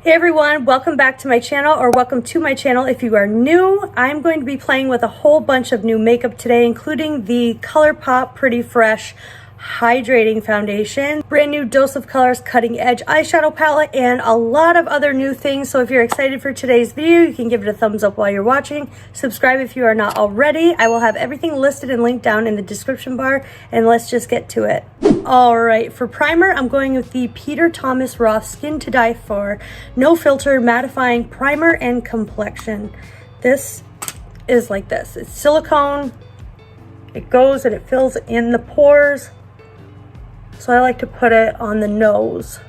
Hey everyone, welcome back to my channel, or welcome to my channel if you are new. I'm going to be playing with a whole bunch of new makeup today, including the Courpop Pretty Fresh Hydrating Foundation, brand new Dose of Colors Cutting Edge Eyeshadow Palette, and a lot of other new things. So if you're excited for today's video, you can give it a thumbs up while you're watching. Subscribe if you are not already. I will have everything listed and linked down in the description bar, and let's just get to it. All right, for primer, I'm going with the Peter Thomas Roth Skin to Die For No Filter Mattifying Primer and Complexion. This is like this. It's silicone. It goes and it fills in the pores. So I like to put it on the nose.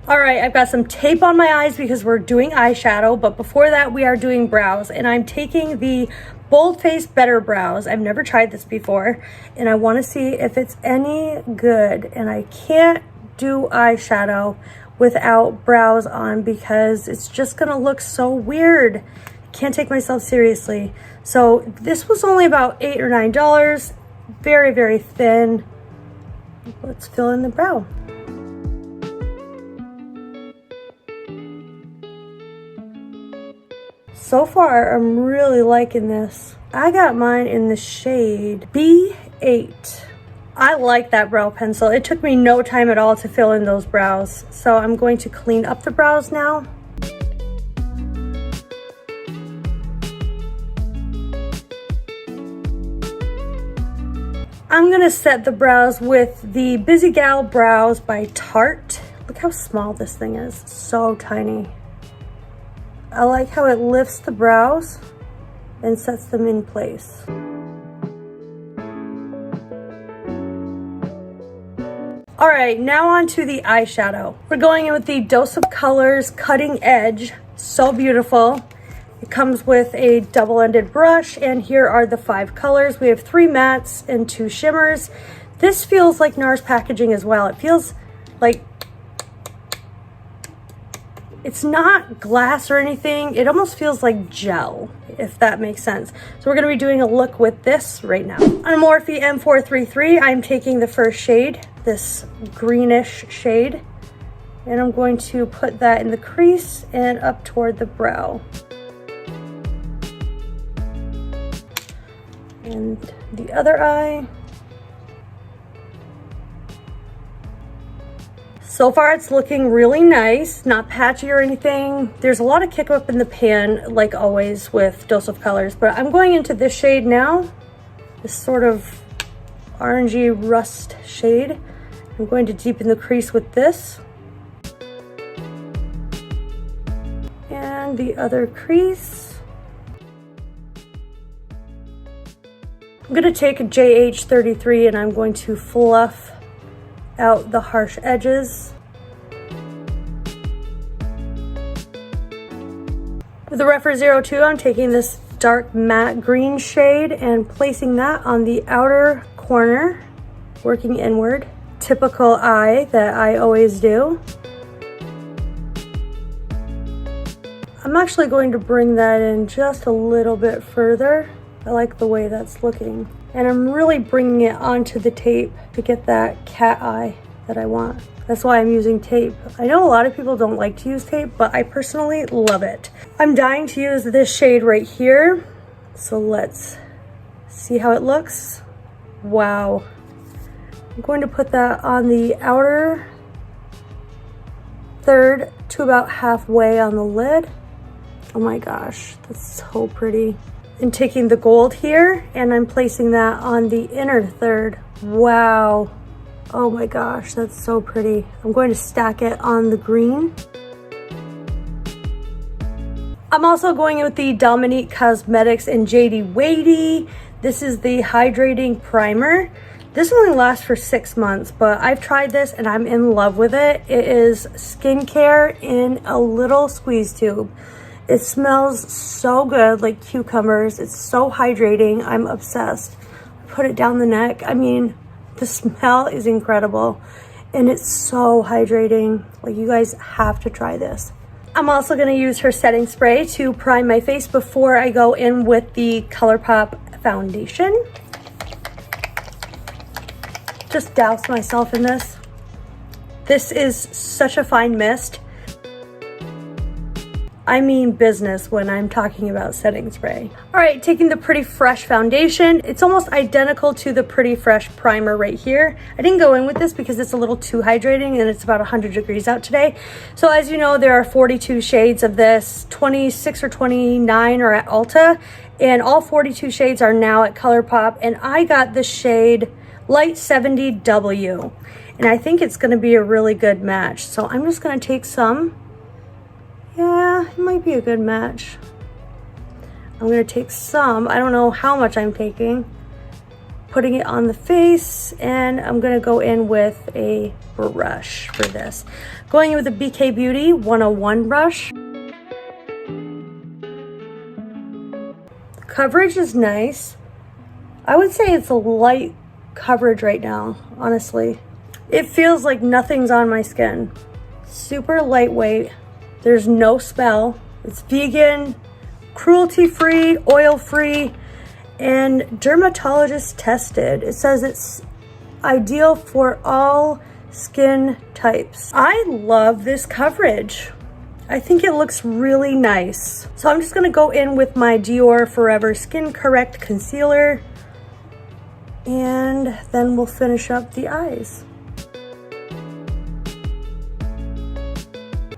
All right, I've got some tape on my eyes because we're doing eyeshadow, but before that we are doing brows, and I'm taking the Bold Face Better Brows. I've never tried this before, and I want to see if it's any good, and I can't do eyeshadow without brows on because it's just gonna look so weird. I can't take myself seriously. So this was only about $8 or $9, very, very thin. Let's fill in the brow. So far, I'm really liking this. I got mine in the shade B8. I like that brow pencil. It took me no time at all to fill in those brows. So I'm going to clean up the brows now. I'm gonna set the brows with the Busy Gal Brows by Tarte. Look how small this thing is, so tiny. I like how it lifts the brows and sets them in place. All right, now on to the eyeshadow. We're going in with the Dose of Colors Cutting Edge. So beautiful. It comes with a double-ended brush, and here are the 5 colors. We have 3 mattes and 2 shimmers. This feels like NARS packaging as well. It feels like it's not glass or anything. It almost feels like gel, if that makes sense. So we're gonna be doing a look with this right now. On Morphe M433, I'm taking the first shade, this greenish shade, and I'm going to put that in the crease and up toward the brow. And the other eye. So far it's looking really nice, not patchy or anything. There's a lot of kick up in the pan, like always with Dose of Colors, but I'm going into this shade now, this sort of orangey rust shade. I'm going to deepen the crease with this. And the other crease. I'm gonna take a JH33 and I'm going to fluff out the harsh edges. With the Rephr 02, I'm taking this dark matte green shade and placing that on the outer corner, working inward. Typical eye that I always do. I'm actually going to bring that in just a little bit further. I like the way that's looking. And I'm really bringing it onto the tape to get that cat eye that I want. That's why I'm using tape. I know a lot of people don't like to use tape, but I personally love it. I'm dying to use this shade right here. So let's see how it looks. Wow. I'm going to put that on the outer third to about halfway on the lid. Oh my gosh, that's so pretty. And taking the gold here, and I'm placing that on the inner third. Wow. Oh my gosh, that's so pretty. I'm going to stack it on the green. I'm also going with the Dominique Cosmetics and JD Wadey. This is the Hydrating Primer. This only lasts for 6 months, but I've tried this and I'm in love with it. It is skincare in a little squeeze tube. It smells so good, like cucumbers. It's so hydrating. I'm obsessed. Put it down the neck. I mean, the smell is incredible and it's so hydrating. Like, you guys have to try this. I'm also gonna use her setting spray to prime my face before I go in with the Courpop foundation. Just douse myself in this. This is such a fine mist. I mean business when I'm talking about setting spray. All right, taking the Pretty Fresh foundation. It's almost identical to the Pretty Fresh primer right here. I didn't go in with this because it's a little too hydrating and it's about 100 degrees out today. So as you know, there are 42 shades of this. 26 or 29 are at Ulta, and all 42 shades are now at Courpop. And I got the shade Light 70W, and I think it's gonna be a really good match. So I'm just gonna take some. Yeah, it might be a good match. I'm gonna take some, I don't know how much I'm taking, putting it on the face, and I'm gonna go in with a brush for this. Going in with a BK Beauty 101 brush. Coverage is nice. I would say it's a light coverage right now, honestly. It feels like nothing's on my skin. Super lightweight. There's no smell. It's vegan, cruelty-free, oil-free, and dermatologist tested. It says it's ideal for all skin types. I love this coverage. I think it looks really nice. So I'm just gonna go in with my Dior Forever Skin Correct Concealer, and then we'll finish up the eyes.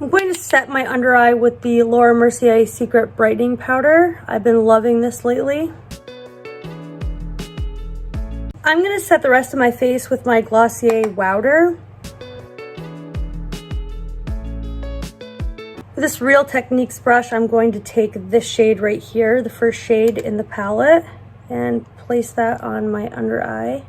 I'm going to set my under eye with the Laura Mercier Secret Brightening Powder. I've been loving this lately. I'm going to set the rest of my face with my Glossier Wowder. With this Real Techniques brush, I'm going to take this shade right here, the first shade in the palette, and place that on my under eye.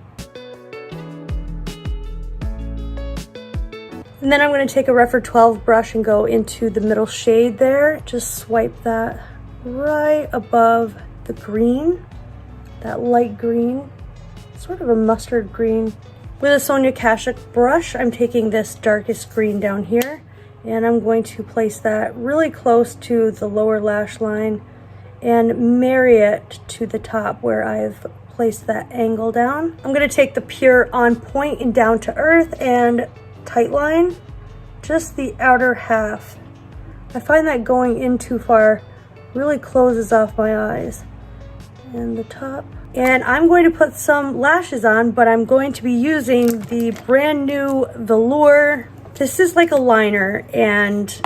And then I'm going to take a Rephr 12 brush and go into the middle shade there. Just swipe that right above the green, that light green, sort of a mustard green. With a Sonia Kashuk brush, I'm taking this darkest green down here, and I'm going to place that really close to the lower lash line and marry it to the top where I've placed that angle down. I'm going to take the Pure On Point and Down to Earth and tight line just the outer half. I find that going in too far really closes off my eyes. And the top. And I'm going to put some lashes on, but I'm going to be using the brand new Velour. This is like a liner and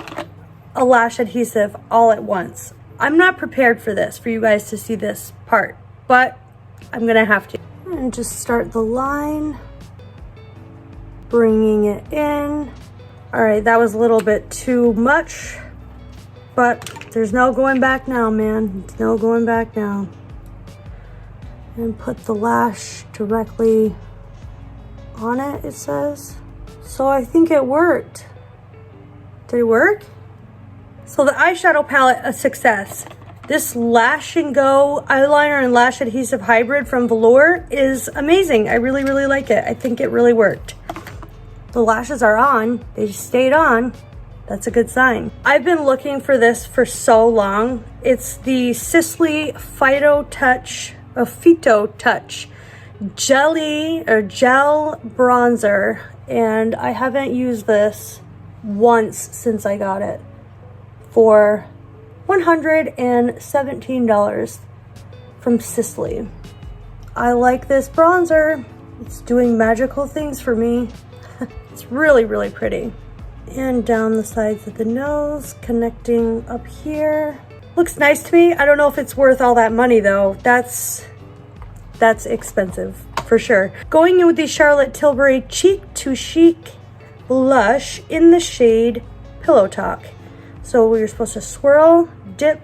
a lash adhesive all at once. I'm not prepared for this, for you guys to see this part, but I'm gonna have to. And just start the line, bringing it in. All right, that was a little bit too much, but there's no going back now, man. There's no going back now. And put the lash directly on it, it says. So I think it worked. Did it work? So the eyeshadow palette, a success. This Lash and Go eyeliner and lash adhesive hybrid from Velour is amazing. I really, really like it. I think it really worked. The lashes are on, they just stayed on. That's a good sign. I've been looking for this for so long. It's the Sisley Phyto Touch Jelly or Gel Bronzer, and I haven't used this once since I got it for $117 from Sisley. I like this bronzer. It's doing magical things for me. It's really, really pretty. And down the sides of the nose, connecting up here. Looks nice to me. I don't know if it's worth all that money though. That's expensive for sure. Going in with the Charlotte Tilbury Cheek to Chic blush in the shade Pillow Talk. So we're supposed to swirl, dip,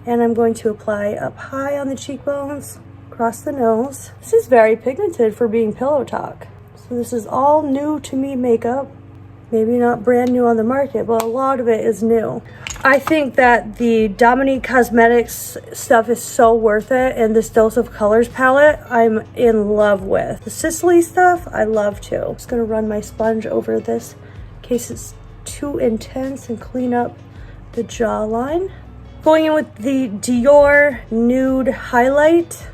and I'm going to apply up high on the cheekbones, across the nose. This is very pigmented for being Pillow Talk. So this is all new to me makeup. Maybe not brand new on the market, but a lot of it is new. I think that the Dominique Cosmetics stuff is so worth it, and this Dose of Colors palette I'm in love with. The Sisley stuff I love too. I'm just gonna run my sponge over this in case it's too intense and clean up the jawline. Going in with the Dior Nude Highlight.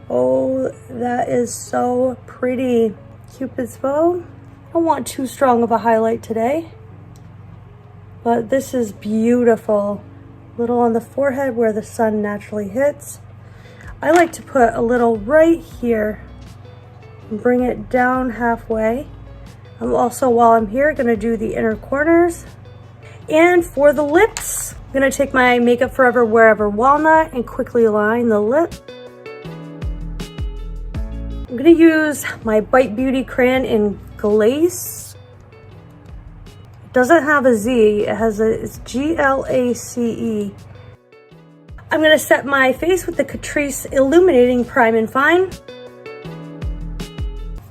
Oh, that is so pretty. Cupid's bow. I don't want too strong of a highlight today. but this is beautiful. Little on the forehead where the sun naturally hits. I like to put a little right here and bring it down halfway. I'm also, while I'm here, gonna do the inner corners. And for the lips, I'm gonna take my Makeup Forever Wherever Walnut and quickly line the lip. I'm gonna use my Bite Beauty crayon in Glace. It doesn't have a Z, it's Glace. I'm gonna set my face with the Catrice Illuminating Prime and Fine.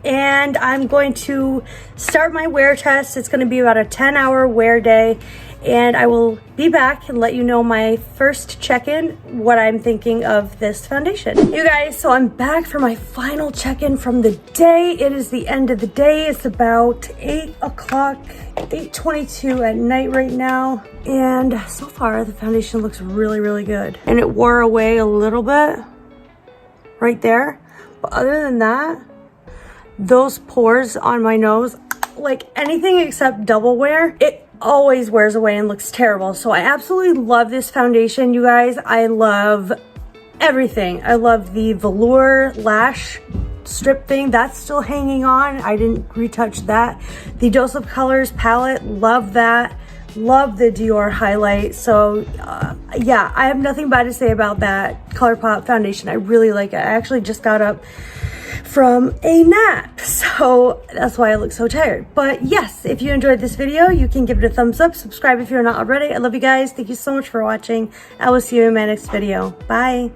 And I'm going to start my wear test. It's gonna be about a 10-hour wear day. And I will be back and let you know my first check-in, what I'm thinking of this foundation. You guys, so I'm back for my final check-in from the day. It is the end of the day. It's about 8 o'clock, 8:22 at night right now. And so far, the foundation looks really, really good. And it wore away a little bit right there. But other than that, those pores on my nose, like anything except double wear, it always wears away and looks terrible. So I absolutely love this foundation, you guys. I love everything. I love the Velour lash strip thing. That's still hanging on. I didn't retouch that. The Dose of Colors palette, love that. Love the Dior highlight. So yeah, I have nothing bad to say about that Courpop foundation. I really like it. I actually just got up from a nap, so that's why I look so tired. But yes, if you enjoyed this video, you can give it a thumbs up, subscribe if you're not already. I love you guys. Thank you so much for watching. I will see you in my next video. Bye.